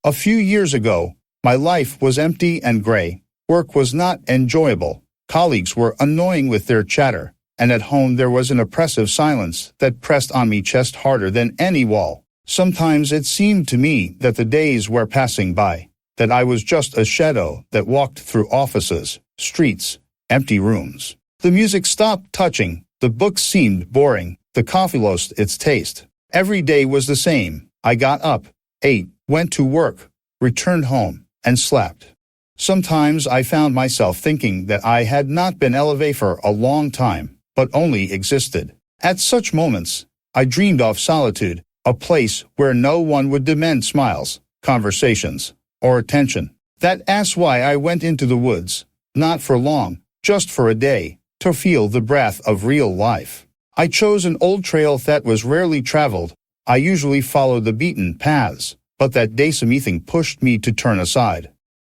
A few years ago, my life was empty and gray. Work was not enjoyable. Colleagues were annoying with their chatter, and at home there was an oppressive silence that pressed on me chest harder than any wall. Sometimes it seemed to me that the days were passing by, that I was just a shadow that walked through offices, streets, empty rooms. The music stopped touching, the books seemed boring, the coffee lost its taste. Every day was the same. I got up, ate, went to work, returned home, and slept. Sometimes I found myself thinking that I had not been elevated for a long time, but only existed. At such moments, I dreamed of solitude, a place where no one would demand smiles, conversations, or attention. That's why I went into the woods, not for long, just for a day, to feel the breath of real life. I chose an old trail that was rarely traveled. I usually followed the beaten paths, but that day something pushed me to turn aside.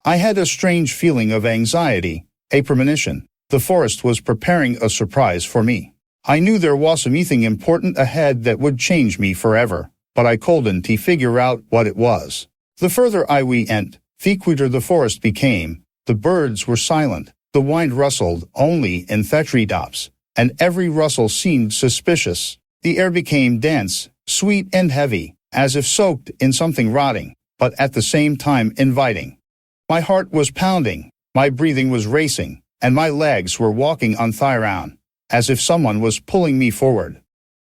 I had a strange feeling of anxiety, a premonition. The forest was preparing a surprise for me. I knew there was something important ahead that would change me forever, but I couldn't figure out what it was. The further I went, the quieter the forest became. The birds were silent, the wind rustled only in the treetops, and every rustle seemed suspicious. The air became dense, sweet and heavy, as if soaked in something rotting, but at the same time inviting. My heart was pounding, my breathing was racing, and my legs were walking on ground, as if someone was pulling me forward.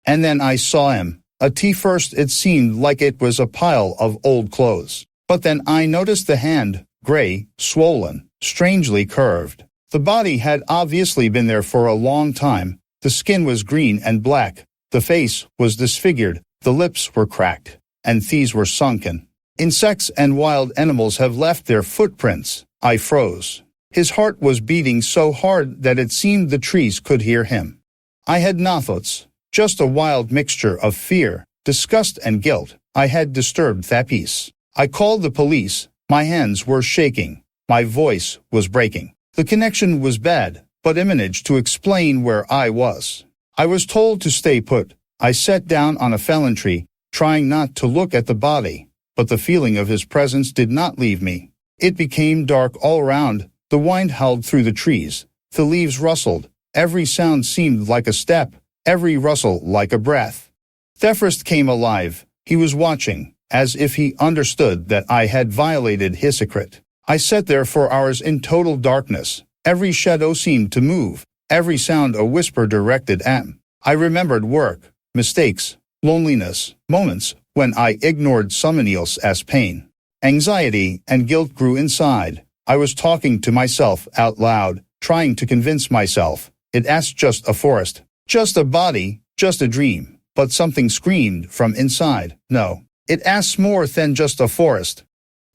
And then I saw him. At first it seemed like it was a pile of old clothes, but then I noticed the hand, gray, swollen, strangely curved. The body had obviously been there for a long time. The skin was green and black, the face was disfigured, the lips were cracked, and these were sunken. Insects and wild animals have left their footprints. I froze. His heart was beating so hard that it seemed the trees could hear him. I had no thoughts, just a wild mixture of fear, disgust and guilt. I had disturbed that peace. I called the police. My hands were shaking. My voice was breaking. The connection was bad, but I managed to explain where I was. I was told to stay put. I sat down on a fallen tree, trying not to look at the body, but the feeling of his presence did not leave me. It became dark all around. The wind howled through the trees. The leaves rustled. Every sound seemed like a step, every rustle like a breath. Thefrist came alive. He was watching, as if he understood that I had violated his secret. I sat there for hours in total darkness. Every shadow seemed to move, every sound a whisper directed at me. I remembered work, mistakes, loneliness, moments when I ignored someone else's pain. Anxiety and guilt grew inside. I was talking to myself out loud, trying to convince myself. It's just a forest, just a body, just a dream. But something screamed from inside. No, it's more than just a forest.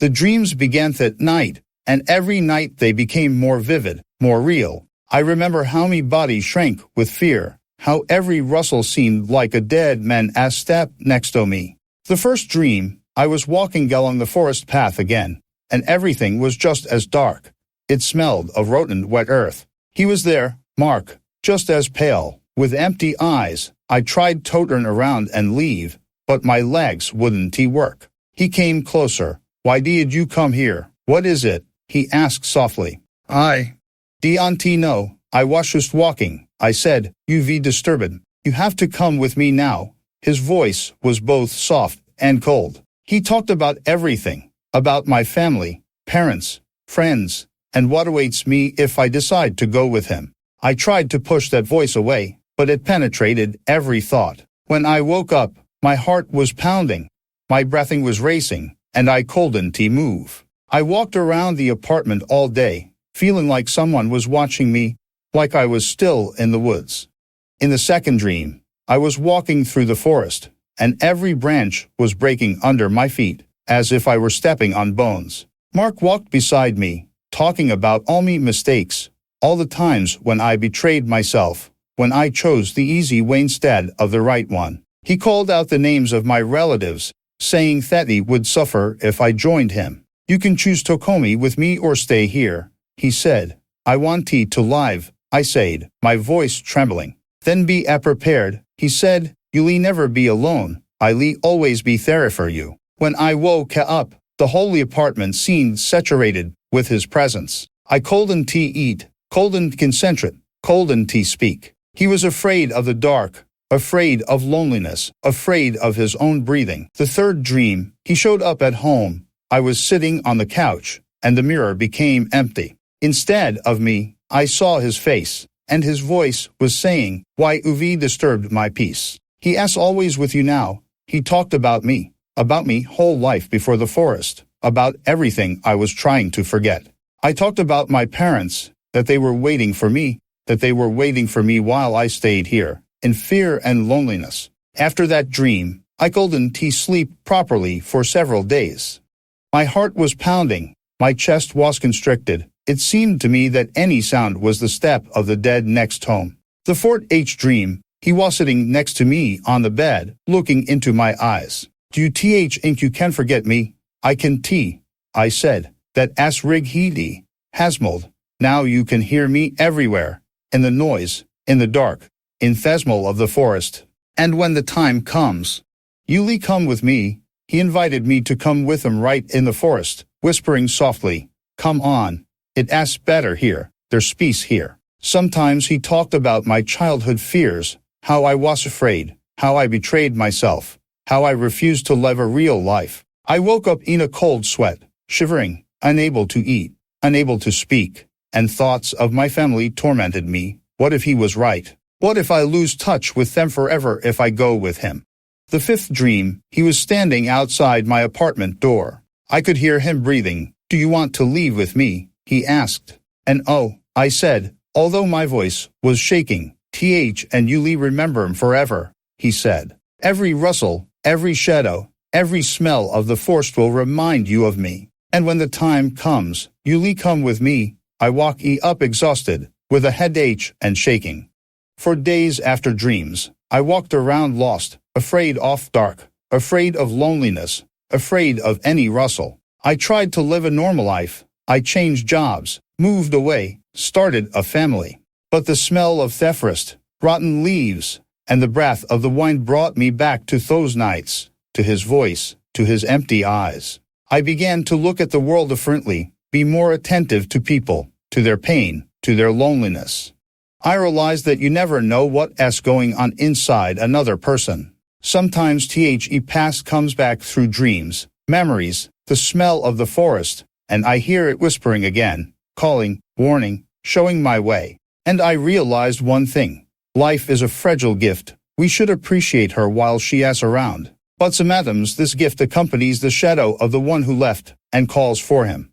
The dreams began that night, and every night they became more vivid, more real. I remember how my body shrank with fear, how every rustle seemed like a dead man's step next to me. The first dream, I was walking along the forest path again, and everything was just as dark. It smelled of rotten wet earth. He was there, Mark, just as pale, with empty eyes. I tried to turn around and leave, but my legs wouldn't work. He came closer. Why did you come here? What is it? He asked softly. Don't know. I was just walking. I said, you've disturbed. You have to come with me now. His voice was both soft and cold. He talked about everything, about my family, parents, friends, and what awaits me if I decide to go with him. I tried to push that voice away, but it penetrated every thought. When I woke up, my heart was pounding, my breathing was racing, and I couldn't move. I walked around the apartment all day, feeling like someone was watching me, like I was still in the woods. In the second dream, I was walking through the forest, and every branch was breaking under my feet, as if I were stepping on bones. Mark walked beside me, talking about all my mistakes, all the times when I betrayed myself, when I chose the easy way instead of the right one. He called out the names of my relatives, saying that he would suffer if I joined him. You can choose to come with me or stay here, he said. I want to live, I said, my voice trembling. Then be prepared, he said. You'll never be alone. I'll always be there for you. When I woke up, the holy apartment seemed saturated with his presence. I cold and tea eat, cold and concentrate, cold and tea speak. He was afraid of the dark, afraid of loneliness, afraid of his own breathing. The third dream, he showed up at home. I was sitting on the couch, and the mirror became empty. Instead of me, I saw his face, and his voice was saying, "Why have disturbed my peace?" He asks always with you now. He talked about me whole life before the forest, about everything I was trying to forget. I talked about my parents, that they were waiting for me, while I stayed here, in fear and loneliness. After that dream, I couldn't sleep properly for several days. My heart was pounding, my chest was constricted. It seemed to me that any sound was the step of the dead next home. The fourth dream, he was sitting next to me on the bed, looking into my eyes. "Do you think you can forget me?" "I can I said. "That as rig he Hasmold. Now you can hear me everywhere, in the noise, in the dark, in Thesmol of the forest. And when the time comes, you'll come with me." He invited me to come with him right in the forest, whispering softly, "Come on. It's better here. There's peace here." Sometimes he talked about my childhood fears, how I was afraid, how I betrayed myself, how I refused to live a real life. I woke up in a cold sweat, shivering, unable to eat, unable to speak, and thoughts of my family tormented me. What if he was right? What if I lose touch with them forever if I go with him? The fifth dream, he was standing outside my apartment door. I could hear him breathing. "Do you want to leave with me?" he asked. "And oh," I said, although my voice was shaking, "and you'll remember him forever," he said. "Every rustle, every shadow, every smell of the forest will remind you of me. And when the time comes, you'll come with me." I walk up exhausted, with a headache and shaking. For days after dreams, I walked around lost, afraid of dark, afraid of loneliness, afraid of any rustle. I tried to live a normal life. I changed jobs, moved away, started a family. But the smell of the forest, rotten leaves, and the breath of the wine brought me back to those nights, to his voice, to his empty eyes. I began to look at the world differently, be more attentive to people, to their pain, to their loneliness. I realized that you never know what's going on inside another person. Sometimes the past comes back through dreams, memories, the smell of the forest, and I hear it whispering again, calling, warning, showing my way. And I realized one thing. Life is a fragile gift. We should appreciate her while she is around. But sometimes this gift accompanies the shadow of the one who left and calls for him.